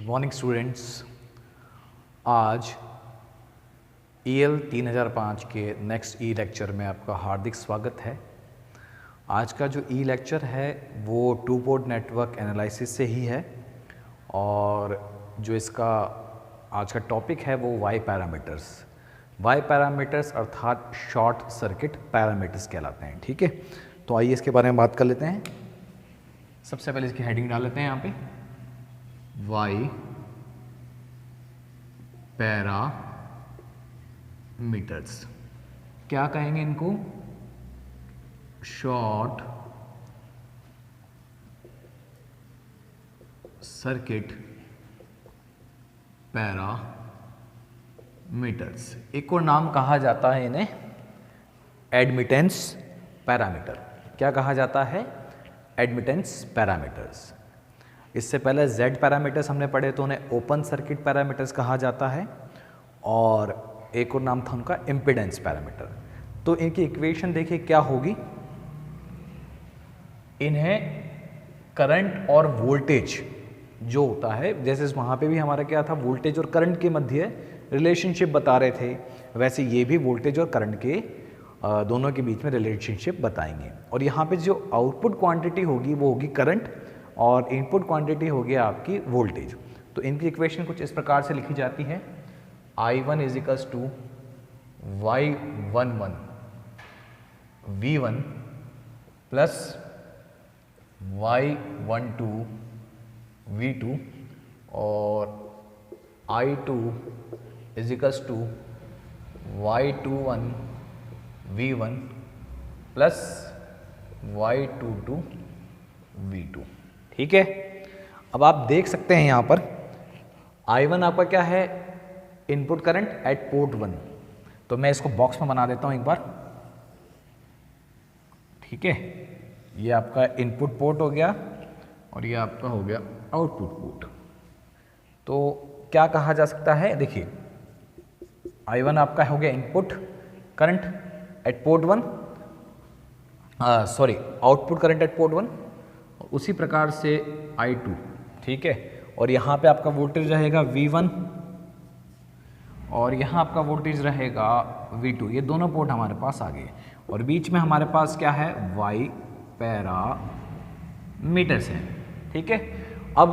Good morning students. आज EL 3005 के next lecture में आपका हार्दिक स्वागत है। आज का जो लेक्चर है वो टू पोर्ट नेटवर्क एनालिसिस से ही है और जो इसका आज का टॉपिक है वो वाई पैरामीटर्स अर्थात शॉर्ट सर्किट पैरामीटर्स कहलाते हैं। ठीक है, तो आइए इसके बारे में बात कर लेते हैं। सबसे पहले इसकी हेडिंग डाल लेते हैं यहाँ पे, वाई पैरामीटर्स। क्या कहेंगे इनको? Short circuit parameters. एक और नाम कहा जाता है इन्हें एडमिटेंस पैरामीटर। क्या कहा जाता है? Admittance parameters. इससे पहले Z पैरामीटर्स हमने पढ़े तो उन्हें ओपन सर्किट पैरामीटर्स कहा जाता है और एक और नाम था उनका इम्पीडेंस पैरामीटर। तो इनकी इक्वेशन देखिए क्या होगी। इन्हें करंट और वोल्टेज जो होता है, जैसे वहाँ पे भी हमारा क्या था, वोल्टेज और करंट के मध्य रिलेशनशिप बता रहे थे, वैसे ये भी वोल्टेज और करंट के दोनों के बीच में रिलेशनशिप बताएंगे। और यहाँ पे जो आउटपुट क्वांटिटी होगी वो होगी करंट और इनपुट क्वांटिटी होगी आपकी वोल्टेज। तो इनकी इक्वेशन कुछ इस प्रकार से लिखी जाती है, I1 is equals to Y11 V1 plus Y12 V2 और I2 is equals to Y21 V1 plus Y22 V2। ठीक है, अब आप देख सकते हैं यहाँ पर I1 आपका क्या है? Input current eight port 1। तो मैं इसको बॉक्स में बना देता हूँ एक बार। ठीक है, ये आपका इनपुट पोर्ट हो गया और ये आपका हो गया आउटपुट पोर्ट। तो क्या कहा जा सकता है? देखिए I1 आपका हो गया input current eight port 1, output current eight port 1। उसी प्रकार से I2, ठीक है, और यहाँ पे आपका वोल्टेज रहेगा V1 और यहाँ आपका वोल्टेज रहेगा V2। ये दोनों पोर्ट हमारे पास आ गए और बीच में हमारे पास क्या है? वाई पैरामीटर्स है। ठीक है, अब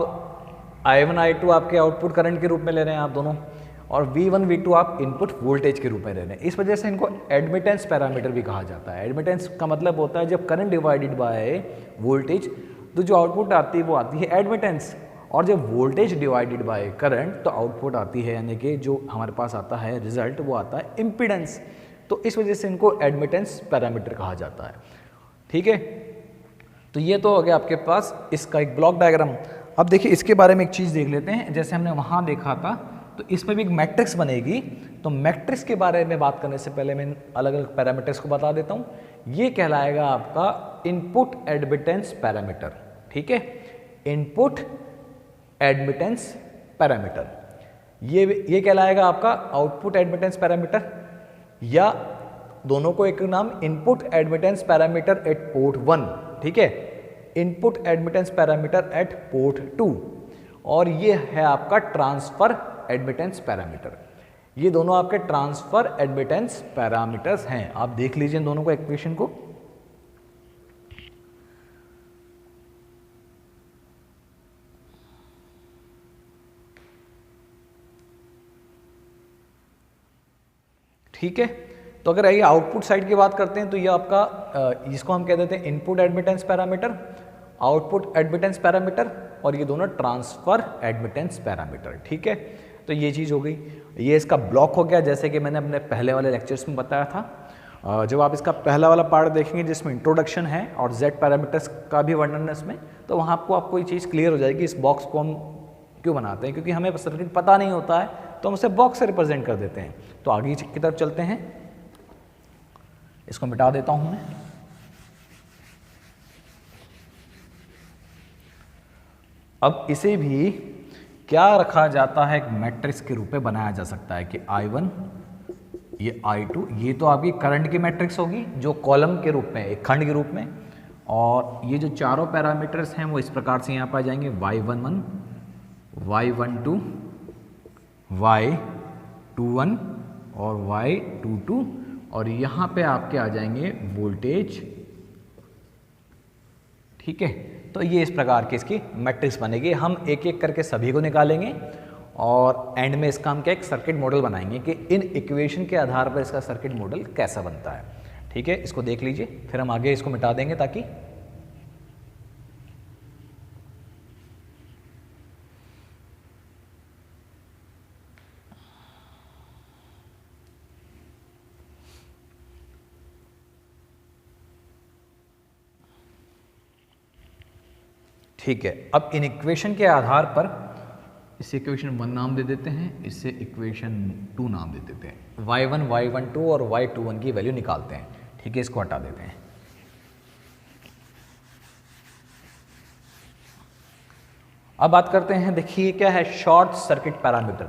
I1 I2 आपके आउटपुट करंट के रूप में ले रहे हैं आप दोनों, और V1 V2 आप इनपुट वोल्टेज के रूप में ले रहे हैं। इस वजह से इनको एडमिटेंस पैरामीटर भी कहा जाता है। एडमिटेंस का मतलब होता है जब करंट डिवाइडेड बाय वोल्टेज, तो जो आउटपुट आती है वो आती है एडमिटेंस, और जब वोल्टेज डिवाइडेड बाय करंट तो आउटपुट आती है, यानी कि जो हमारे पास आता है रिजल्ट वो आता है इम्पीडेंस। तो इस वजह से इनको एडमिटेंस पैरामीटर कहा जाता है। ठीक है, तो ये तो हो गया आपके पास इसका एक ब्लॉक डायग्राम। अब देखिए इसके बारे में एक चीज़ देख लेते हैं। जैसे हमने वहाँ देखा था तो इसमें भी एक मैट्रिक्स बनेगी। तो मैट्रिक्स के बारे में बात करने से पहले मैं अलग अलग पैरामीटर्स को बता देता हूँ। ये कहलाएगा आपका इनपुट एडमिटेंस पैरामीटर। ठीक है, इनपुट एडमिटेंस पैरामीटर। ये कहलाएगा आपका आउटपुट एडमिटेंस पैरामीटर, या दोनों को एक नाम input admittance parameter at port 1। ठीक है, input admittance parameter at port 2, और ये है आपका ट्रांसफर एडमिटेंस पैरामीटर। ये दोनों आपके ट्रांसफर एडमिटेंस पैरामीटर्स हैं। आप देख लीजिए इन दोनों को, इक्वेशन को। ठीक है, तो अगर आइए आउटपुट साइड की बात करते हैं तो ये आपका इसको हम कह देते हैं input admittance parameter, output admittance parameter, और ये दोनों ट्रांसफर एडमिटेंस पैरामीटर। ठीक है, तो ये चीज़ हो गई। ये इसका ब्लॉक हो गया, जैसे कि मैंने अपने पहले वाले लेक्चर्स में बताया था। जब आप इसका पहला वाला पार्ट देखेंगे जिसमें इंट्रोडक्शन है और Z पैरामीटर्स का भी वर्णन है इसमें, तो वहाँ आपको ये चीज़ क्लियर हो जाएगी इस बॉक्स को हम क्यों बनाते हैं, क्योंकि हमें सर्किट पता नहीं होता है तो हम उसे बॉक्स से रिप्रेजेंट कर देते हैं। तो आगे की तरफ चलते हैं, इसको मिटा देता हूं मैं। अब इसे भी क्या रखा जाता है? एक मैट्रिक्स के रूप में बनाया जा सकता है कि I1, ये I2, ये तो आपकी करंट की मैट्रिक्स होगी जो कॉलम के रूप में, एक खंड के रूप में, और ये जो चारों पैरामीटर्स हैं वो इस प्रकार से यहाँ पर आ जाएंगे y11, y12 y21 और y22 और यहाँ पे आपके आ जाएंगे वोल्टेज। ठीक है, तो ये इस प्रकार की इसकी मैट्रिक्स बनेगी। हम एक एक करके सभी को निकालेंगे और एंड में इसका हम क्या एक सर्किट मॉडल बनाएंगे कि इन इक्वेशन के आधार पर इसका सर्किट मॉडल कैसा बनता है। ठीक है, इसको देख लीजिए, फिर हम आगे इसको मिटा देंगे ताकि ठीक है। अब इन इक्वेशन के आधार पर इसे इक्वेशन 1 नाम दे देते हैं, इससे इक्वेशन 2 नाम दे देते हैं। y1 y12 और y21 की वैल्यू निकालते हैं। ठीक है, इसको हटा देते हैं। अब बात करते हैं, देखिए क्या है शॉर्ट सर्किट पैरामीटर।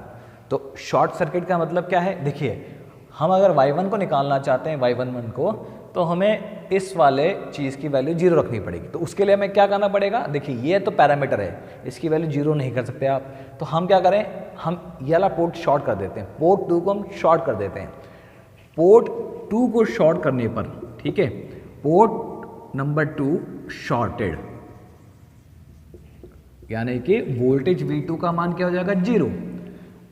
तो शॉर्ट सर्किट का मतलब क्या है, देखिए हम अगर y1 को निकालना चाहते हैं y11 को, तो हमें इस वाले चीज़ की वैल्यू 0 रखनी पड़ेगी। तो उसके लिए हमें क्या करना पड़ेगा, देखिए ये तो पैरामीटर है, इसकी वैल्यू 0 नहीं कर सकते आप। तो हम क्या करें, हम ये वाला पोर्ट शॉर्ट कर देते हैं, पोर्ट 2 को हम शॉर्ट कर देते हैं। पोर्ट 2 को शॉर्ट करने पर, ठीक है, पोर्ट नंबर 2 शॉर्टेड, यानी कि वोल्टेज V2 का मान क्या हो जाएगा 0।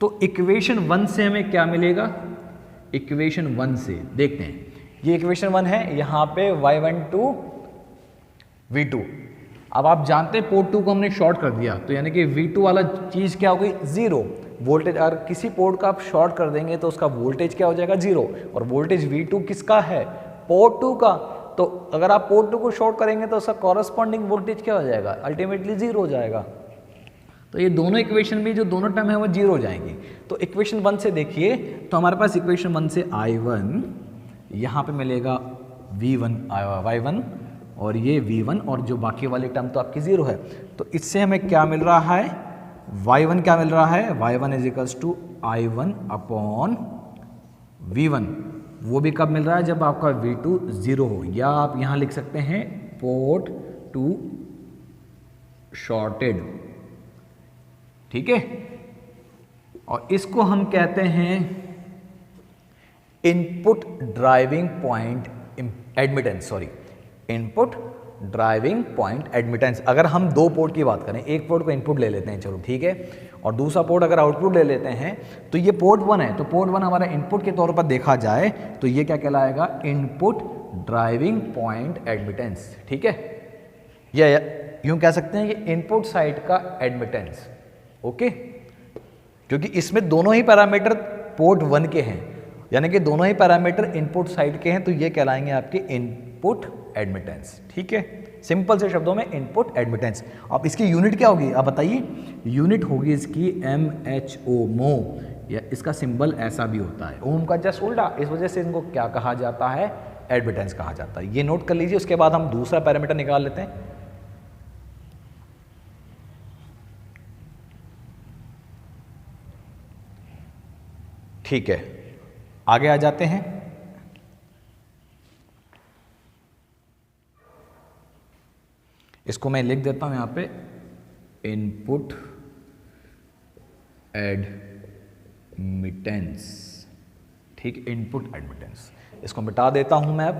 तो इक्वेशन 1 से हमें क्या मिलेगा, इक्वेशन 1 से देखते हैं, ये इक्वेशन 1 है, यहाँ पे y12 V2। अब आप जानते हैं पोर्ट 2 को हमने शॉर्ट कर दिया, तो यानी कि V2 वाला चीज़ क्या हो गई 0 वोल्टेज। अगर किसी पोर्ट का आप शॉर्ट कर देंगे तो उसका वोल्टेज क्या हो जाएगा 0, और वोल्टेज V2 किसका है, पोर्ट 2 का। तो अगर आप पोर्ट 2 को शॉर्ट करेंगे तो उसका कॉरस्पॉन्डिंग वोल्टेज क्या हो जाएगा, अल्टीमेटली 0 हो जाएगा। तो ये दोनों इक्वेशन में जो दोनों टर्म है वो 0 हो जाएंगी। तो इक्वेशन 1 से देखिए, तो हमारे पास इक्वेशन 1 से I1 यहाँ पे मिलेगा V1 y1 और ये V1 और जो बाकी वाली टर्म तो आपकी 0 है। तो इससे हमें क्या मिल रहा है, y1 क्या मिल रहा है, y1 is equals to I1 upon V1। वो भी कब मिल रहा है, जब आपका V2 0 हो, या आप यहाँ लिख सकते हैं पोर्ट 2 शॉर्टेड। ठीक है, और इसको हम कहते हैं input driving point admittance, sorry input driving point admittance. अगर हम 2 पोर्ट की बात करें, एक पोर्ट को इनपुट ले लेते हैं, चलो ठीक है, और दूसरा पोर्ट अगर आउटपुट ले लेते हैं, तो ये पोर्ट 1 है, तो पोर्ट 1 हमारा इनपुट के तौर पर देखा जाए तो ये क्या कहलाएगा, इनपुट ड्राइविंग पॉइंट एडमिटेंस। ठीक है, ये यूं कह सकते हैं कि इनपुट साइड का एडमिटेंस। ओके, क्योंकि इसमें दोनों ही पैरामीटर पोर्ट 1 के हैं, यानी कि दोनों ही पैरामीटर इनपुट साइड के हैं, तो ये कहलाएंगे आपके इनपुट एडमिटेंस। ठीक है, सिंपल से शब्दों में इनपुट एडमिटेंस। अब इसकी यूनिट क्या होगी, आप बताइए। यूनिट होगी इसकी MHO, मो, या इसका सिंबल ऐसा भी होता है, ओम का जस्ट उल्टा, इस वजह से इनको क्या कहा जाता है, एडमिटेंस कहा जाता है। ये नोट कर लीजिए। उसके बाद हम दूसरा पैरामीटर निकाल लेते हैं। ठीक है, आगे आ जाते हैं। इसको मैं लिख देता हूं यहां पे, इनपुट एडमिटेंस। ठीक, इनपुट एडमिटेंस, इसको मिटा देता हूं मैं अब,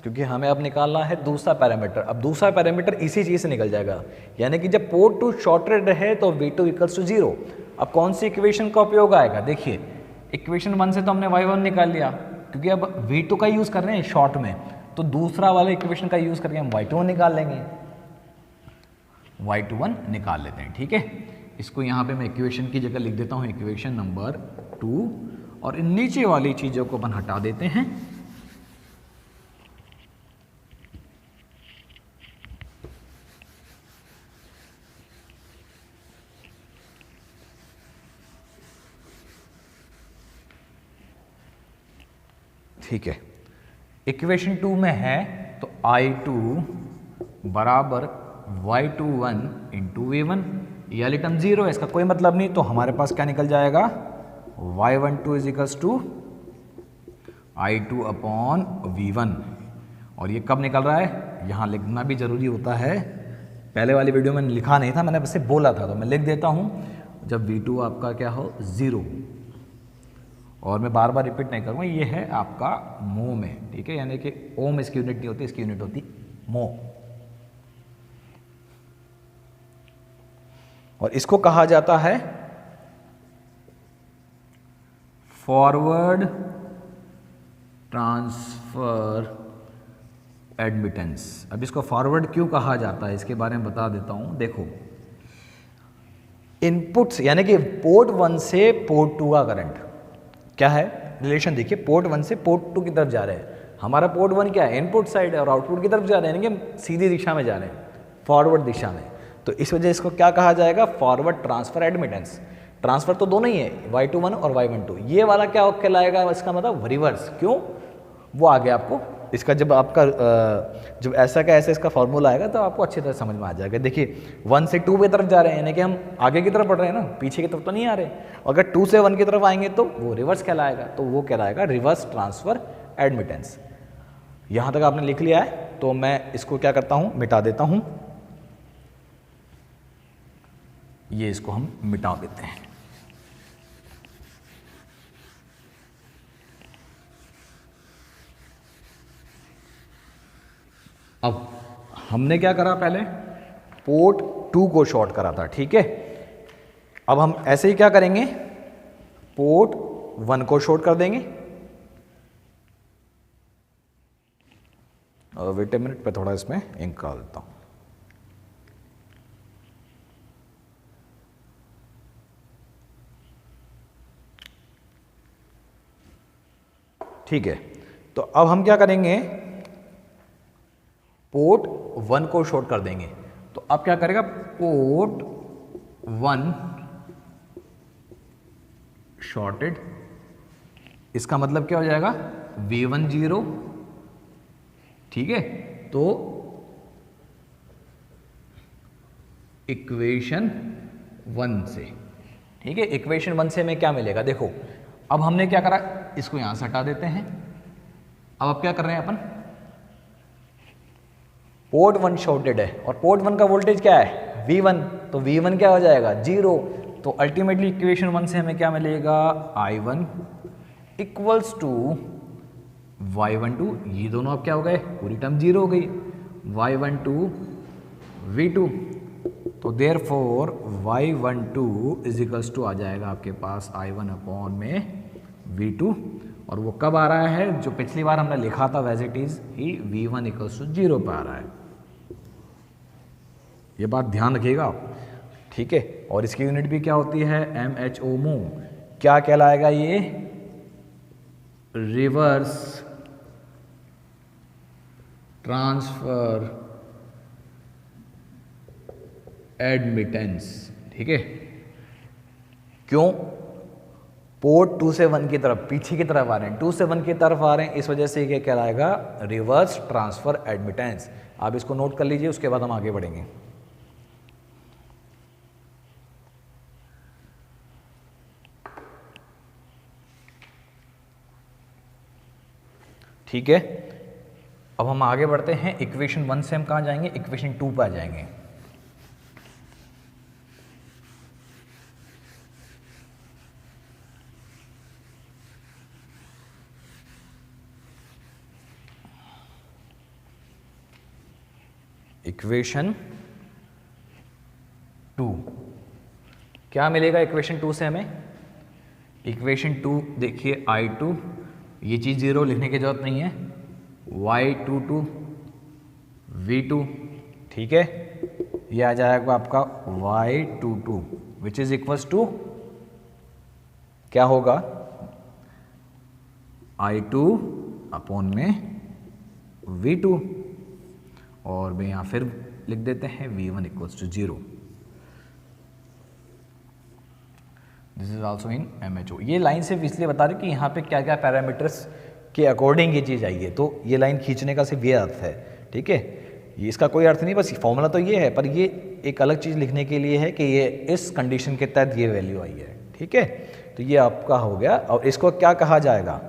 क्योंकि हमें अब निकालना है दूसरा पैरामीटर। अब दूसरा पैरामीटर इसी चीज से निकल जाएगा, यानी कि जब पोर्ट 2 शॉर्टेड रहे तो V2 इक्वल्स टू 0। अब कौन सी इक्वेशन का उपयोग आएगा, देखिए इक्वेशन 1 से तो हमने y1 निकाल लिया, क्योंकि अब V2 का यूज़ कर रहे हैं शॉर्ट में, तो दूसरा वाला इक्वेशन का यूज़ करके हम y21 निकाल लेंगे, y21 निकाल लेते हैं। ठीक है, इसको यहाँ पे मैं इक्वेशन की जगह लिख देता हूँ इक्वेशन नंबर 2, और इन नीचे वाली चीज़ों को अपन हटा देते हैं। ठीक है, इक्वेशन 2 में है तो I2 बराबर y21 इंटू V1, ये वाली टर्म 0 है, इसका कोई मतलब नहीं, तो हमारे पास क्या निकल जाएगा, y12 is equals to I2 upon V1। और ये कब निकल रहा है, यहाँ लिखना भी जरूरी होता है, पहले वाली वीडियो में लिखा नहीं था, मैंने बस बोला था, तो मैं लिख देता हूँ जब V2 आपका क्या हो 0, और मैं बार बार रिपीट नहीं करूँगा, ये है आपका मो में, ठीक है, यानी कि ओम इसकी यूनिट नहीं होती, इसकी यूनिट होती मो। और इसको कहा जाता है फॉरवर्ड ट्रांसफर एडमिटेंस। अब इसको फॉरवर्ड क्यों कहा जाता है इसके बारे में बता देता हूं। देखो, इनपुट्स यानी कि पोर्ट 1 से पोर्ट 2 का करंट क्या है, रिलेशन देखिए, पोर्ट 1 से पोर्ट 2 की तरफ जा रहे हैं। हमारा पोर्ट 1 क्या है, इनपुट साइड है, और आउटपुट की तरफ जा रहे हैं, यानी कि सीधी दिशा में जा रहे हैं, फॉरवर्ड दिशा में। तो इस वजह इसको क्या कहा जाएगा, फॉरवर्ड ट्रांसफर एडमिटेंस। ट्रांसफर तो दोनों ही है, Y21 और Y12। ये वाला क्या कहलाएगा, इसका मतलब रिवर्स। क्यों, वो आगे आपको इसका जब आपका जब ऐसा का ऐसा इसका फॉर्मूला आएगा तो आपको अच्छी तरह समझ में आ जाएगा। देखिए 1 से 2 की तरफ जा रहे हैं, यानी कि हम आगे की तरफ बढ़ रहे हैं ना, पीछे की तरफ तो नहीं आ रहे। अगर 2 से 1 की तरफ आएंगे तो वो रिवर्स कहलाएगा, तो वो कहलाएगा रिवर्स ट्रांसफर एडमिटेंस। यहाँ तक आपने लिख लिया है, तो मैं इसको क्या करता हूँ, मिटा देता हूँ। ये इसको हम मिटा देते हैं। अब हमने क्या करा, पहले पोर्ट 2 को शॉर्ट करा था, ठीक है। अब हम ऐसे ही क्या करेंगे, पोर्ट 1 को शॉर्ट कर देंगे। वेट ए मिनट पे थोड़ा इसमें इंक डाल देता हूं। ठीक है, तो अब हम क्या करेंगे, पोर्ट 1 को शॉर्ट कर देंगे। तो अब क्या करेगा, पोर्ट 1 शॉर्टेड, इसका मतलब क्या हो जाएगा, V1 0, ठीक है। तो इक्वेशन 1 से, ठीक है, इक्वेशन 1 से हमें क्या मिलेगा, देखो अब हमने क्या करा, इसको यहां से हटा देते हैं। अब क्या कर रहे हैं अपन, पोर्ट 1 शॉर्टेड है और पोर्ट 1 का वोल्टेज क्या है, V1, तो V1 क्या हो जाएगा 0। तो अल्टीमेटली इक्वेशन 1 से हमें क्या मिलेगा, I1 इक्वल्स टू Y12, ये दोनों अब क्या हो गए, पूरी टर्म 0 हो गई, Y12 V2। तो therefore Y12 is equals to आ जाएगा आपके पास I1 अपॉन में V2। और वो कब आ रहा है, जो पिछली बार हमने लिखा था वैज इट इज ही, V1 इक्वल्स टू 0 पर आ रहा है। ये बात ध्यान रखिएगा आप, ठीक है। और इसकी यूनिट भी क्या होती है, MHO मो। क्या कहलाएगा ये, रिवर्स ट्रांसफर एडमिटेंस, ठीक है। क्यों, पोर्ट 2 से 1 की तरफ, पीछे की तरफ आ रहे हैं, 2 से 1 की तरफ आ रहे हैं, इस वजह से ये कहलाएगा रिवर्स ट्रांसफर एडमिटेंस। आप इसको नोट कर लीजिए, उसके बाद हम आगे बढ़ेंगे। ठीक है, अब हम आगे बढ़ते हैं। इक्वेशन 1 से हम कहाँ जाएंगे, इक्वेशन 2 पर आ जाएंगे। इक्वेशन 2 क्या मिलेगा, इक्वेशन 2 से हमें, इक्वेशन 2 देखिए I2, ये चीज़ 0 लिखने की जरूरत नहीं है, Y22 V2, ठीक है। ये आ जाएगा आपका Y22 which is equals to क्या होगा, I2 अपॉन में V2, और मैं यहाँ फिर लिख देते हैं V1 equals to 0। This is also in MHO। ये लाइन सिर्फ इसलिए बता रही कि यहाँ पे क्या क्या पैरामीटर्स के अकॉर्डिंग ये चीज़ आई है, तो ये लाइन खींचने का सिर्फ ये अर्थ है, ठीक है। ये इसका कोई अर्थ नहीं, बस फॉर्मूला तो ये है, पर ये एक अलग चीज़ लिखने के लिए है कि ये इस कंडीशन के तहत ये वैल्यू आई है, ठीक है। तो ये आपका हो गया। और इसको क्या कहा जाएगा,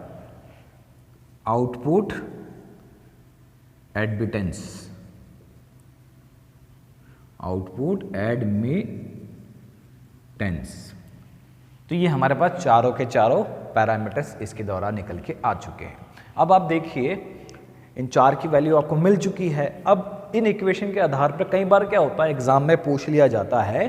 आउटपुट एडमिटेंस, आउटपुट एडमिटेंस, तो ये हमारे पास चारों के चारों पैरामीटर्स इसके द्वारा निकल के आ चुके हैं। अब आप देखिए इन चार की वैल्यू आपको मिल चुकी है। अब इन इक्वेशन के आधार पर कई बार क्या होता है एग्जाम में पूछ लिया जाता है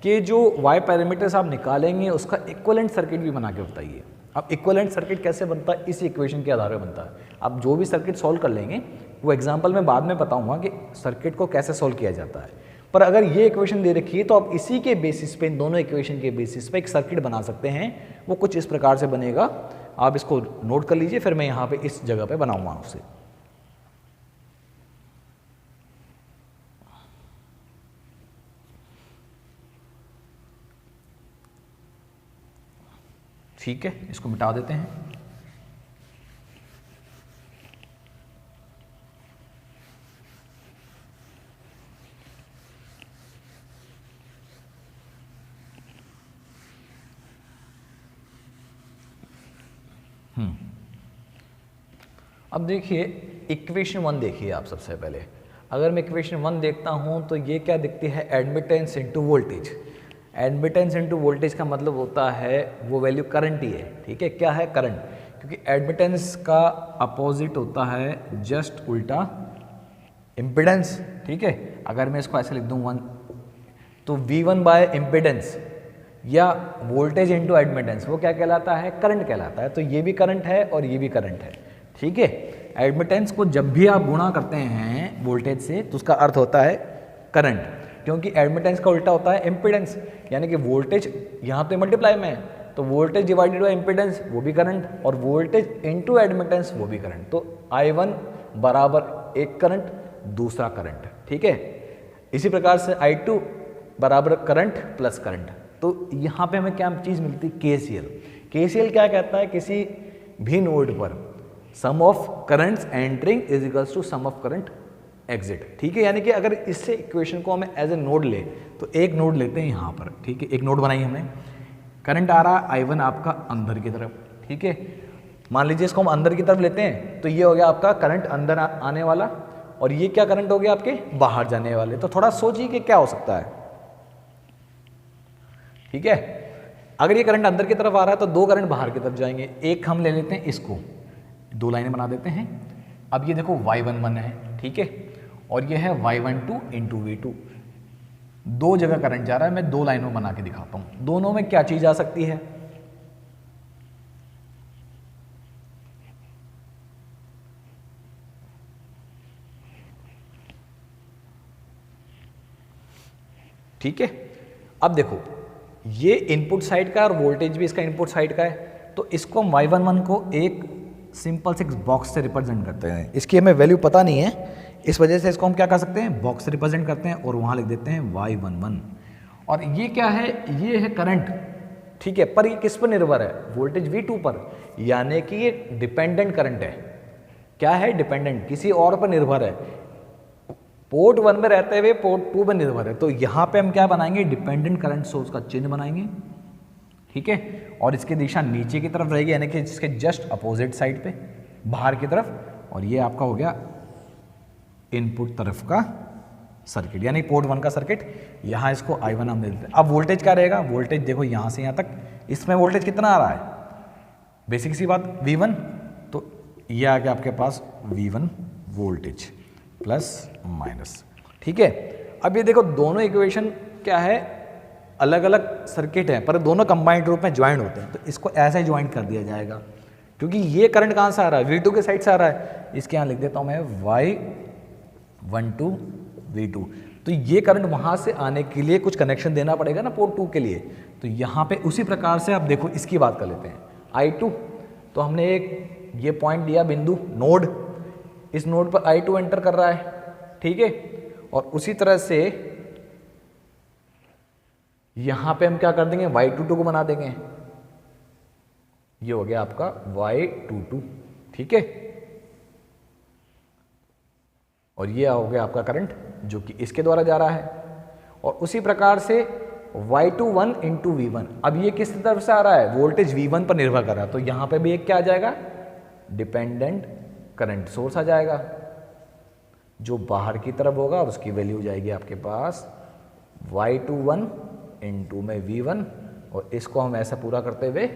कि जो y पैरामीटर्स आप निकालेंगे उसका इक्विवेलेंट सर्किट भी बना के बताइए। अब इक्विवेलेंट सर्किट कैसे बनता है, इस इक्वेशन के आधार पर बनता है। आप जो भी सर्किट सॉल्व कर लेंगे वो एग्जाम्पल में बाद में बताऊंगा कि सर्किट को कैसे सॉल्व किया जाता है। पर अगर ये इक्वेशन दे रखी है तो आप इसी के बेसिस पे, इन दोनों इक्वेशन के बेसिस पे एक सर्किट बना सकते हैं। वो कुछ इस प्रकार से बनेगा, आप इसको नोट कर लीजिए, फिर मैं यहाँ पे इस जगह पे बनाऊंगा आपसे। ठीक है, इसको मिटा देते हैं। अब देखिए इक्वेशन 1 देखिए आप सबसे पहले। अगर मैं इक्वेशन 1 देखता हूं तो ये क्या दिखती है, admittance into voltage. Admittance into voltage का मतलब होता है वो वैल्यू करंट ही है। ठीक है, क्या है, करंट, क्योंकि एडमिटेंस का अपोजिट होता है जस्ट उल्टा इम्पिडेंस। ठीक है, अगर मैं इसको ऐसे लिख दूं 1 तो V1 बाय इम्पिडेंस या वोल्टेज इनटू एडमिटेंस वो क्या कहलाता है, करंट कहलाता है। तो ये भी करंट है और ये भी करंट है। ठीक है, एडमिटेंस को जब भी आप गुणा करते हैं वोल्टेज से तो उसका अर्थ होता है करंट, क्योंकि एडमिटेंस का उल्टा होता है इम्पिडेंस, यानी कि वोल्टेज यहाँ पे मल्टीप्लाई में है तो वोल्टेज डिवाइडेड बाय इम्पिडेंस वो भी करंट, और वोल्टेज इनटू एडमिटेंस वो भी करंट। तो I1 बराबर एक करंट दूसरा करंट। ठीक है, इसी प्रकार से I2 बराबर करंट प्लस करंट। तो यहाँ पे हमें क्या चीज़ मिलती है, KCL। KCL क्या कहता है, किसी भी नोड पर sum of currents entering is equals to sum of current exit. ठीक है, यानी कि अगर इससे इक्वेशन को हमें एज ए नोड ले तो एक नोड लेते हैं यहाँ पर। ठीक है, एक नोड बनाई हमने, करंट आ रहा है I1 आपका अंदर की तरफ। ठीक है, मान लीजिए इसको हम अंदर की तरफ लेते हैं तो ये हो गया आपका करंट अंदर आने वाला, और ये क्या करंट हो गया आपके बाहर जाने वाले। तो थोड़ा सोचिए कि क्या हो सकता है। ठीक है, अगर ये करंट अंदर की तरफ आ रहा है तो दो करंट बाहर की तरफ जाएंगे। एक हम ले लेते हैं इसको, दो लाइनें बना देते हैं। अब ये देखो Y11 है, ठीक है, और ये है Y12 इंटू V2। दो जगह करंट जा रहा है, मैं दो लाइनों बना के दिखाता हूं। दोनों में क्या चीज आ सकती है, ठीक है। अब देखो ये इनपुट साइड का और वोल्टेज भी इसका इनपुट साइड का है, तो इसको Y11 को एक सिंपल से बॉक्स से रिप्रेजेंट करते हैं। इसकी हमें वैल्यू पता नहीं है, इस वजह से इसको हम क्या कर सकते हैं, बॉक्स से रिप्रेजेंट करते हैं और वहां लिख देते हैं Y11। और ये क्या है, ये है करंट। ठीक है, पर ये किस पर निर्भर है, वोल्टेज V2 पर, यानी कि ये डिपेंडेंट करंट है। क्या है, डिपेंडेंट, किसी और पर निर्भर है। पोर्ट 1 में रहते हुए पोर्ट 2 में निर्भर है। तो यहां पे हम क्या बनाएंगे, डिपेंडेंट करंट सोर्स का चिन्ह बनाएंगे। ठीक है, और इसकी दिशा नीचे की तरफ रहेगी, यानी कि इसके जस्ट अपोजिट साइड पे बाहर की तरफ। और ये आपका हो गया इनपुट तरफ का सर्किट, यानी पोर्ट 1 का सर्किट। यहां इसको I1 हम दे देते हैं। अब वोल्टेज क्या रहेगा, वोल्टेज देखो यहां से यहां तक, इसमें वोल्टेज कितना आ रहा है, बेसिक सी बात V1, तो ये आ गया आपके पास V1 वोल्टेज प्लस माइनस। ठीक है, अब ये देखो दोनों इक्वेशन क्या है, अलग अलग सर्किट है पर दोनों कंबाइंड रूप में ज्वाइंट होते हैं। तो इसको ऐसे ज्वाइंट कर दिया जाएगा, क्योंकि ये करंट कहाँ से आ रहा है, V2 के साइड से आ रहा है। इसके यहाँ लिख देता हूँ मैं Y12 V2। तो ये करंट वहाँ से आने के लिए कुछ कनेक्शन देना पड़ेगा ना पोर्ट 2 के लिए। तो यहाँ पे उसी प्रकार से आप देखो इसकी बात कर लेते हैं। I2 तो हमने एक ये पॉइंट दिया, बिंदु, नोड, इस नोड पर I2 एंटर कर रहा है। ठीक है, और उसी तरह से यहां पे हम क्या कर देंगे, Y22 को बना देंगे। ये हो गया आपका Y22। ठीक है, और ये हो गया आपका करंट जो कि इसके द्वारा जा रहा है। और उसी प्रकार से Y21 इंटू V1, अब ये किस तरफ से आ रहा है, वोल्टेज V1 पर निर्भर कर रहा है। तो यहां पे भी एक क्या आ जाएगा, डिपेंडेंट करंट सोर्स आ जाएगा जो बाहर की तरफ होगा, और उसकी वैल्यू हो जाएगी आपके पास Y21 इंटू में V1 और इसको हम ऐसा पूरा करते हुए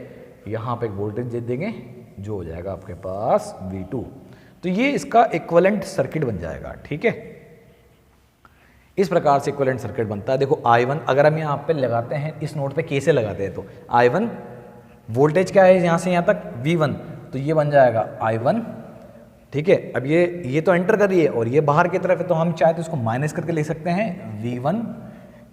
यहाँ पे एक वोल्टेज दे देंगे जो हो जाएगा आपके पास V2। तो ये इसका इक्विवेलेंट सर्किट बन जाएगा, ठीक है। इस प्रकार से इक्विवेलेंट सर्किट बनता है। देखो I1 अगर हम यहाँ पे लगाते हैं, इस नोड पे कैसे लगाते हैं, तो I1 वोल्टेज क्या है यहाँ से यहाँ तक V1, तो ये बन जाएगा I1, ठीक है। अब ये तो एंटर करिए और ये बाहर की तरफ है, तो हम चाहे तो इसको माइनस करके ले सकते हैं V1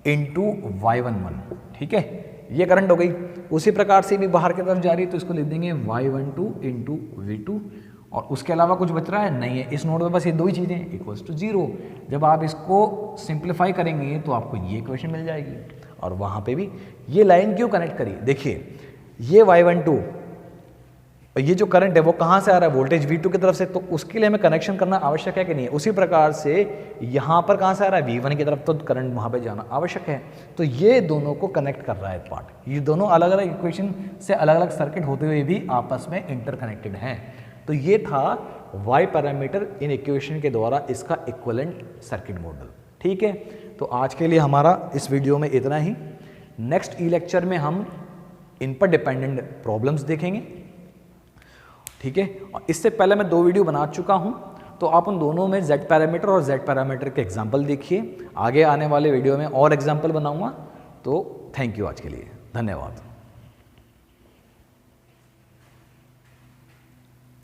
इंटू Y11, ठीक है। ये करंट हो गई। उसी प्रकार से भी बाहर की तरफ जा रही है तो इसको लिख देंगे Y12 इंटू V2 और उसके अलावा कुछ बच रहा है नहीं है। इस नोड में बस ये दो ही चीज़ें इक्वल्स टू 0। जब आप इसको सिंप्लीफाई करेंगे तो आपको ये इक्वेशन मिल जाएगी। और वहाँ पे भी ये लाइन क्यों कनेक्ट करी, देखिए ये Y12 और ये जो करंट है वो कहाँ से आ रहा है, वोल्टेज V2 की तरफ से, तो उसके लिए हमें कनेक्शन करना आवश्यक है कि नहीं है। उसी प्रकार से यहाँ पर कहाँ से आ रहा है, V1 की तरफ, तो करंट वहाँ पे जाना आवश्यक है। तो ये दोनों को कनेक्ट कर रहा है पार्ट। ये दोनों अलग अलग इक्वेशन से अलग अलग सर्किट होते हुए भी आपस में इंटरकनेक्टेड हैं। तो ये था Y पैरामीटर इन इक्वेशन के द्वारा इसका इक्विवेलेंट सर्किट मॉडल, ठीक है। तो आज के लिए हमारा इस वीडियो में इतना ही। नेक्स्ट ई लेक्चर में हम इन पर डिपेंडेंट प्रॉब्लम्स देखेंगे, ठीक है। और इससे पहले मैं 2 वीडियो बना चुका हूं, तो आप उन दोनों में Z पैरामीटर और Z पैरामीटर के एग्जाम्पल देखिए। आगे आने वाले वीडियो में और एग्जाम्पल बनाऊंगा। तो थैंक यू आज के लिए, धन्यवाद।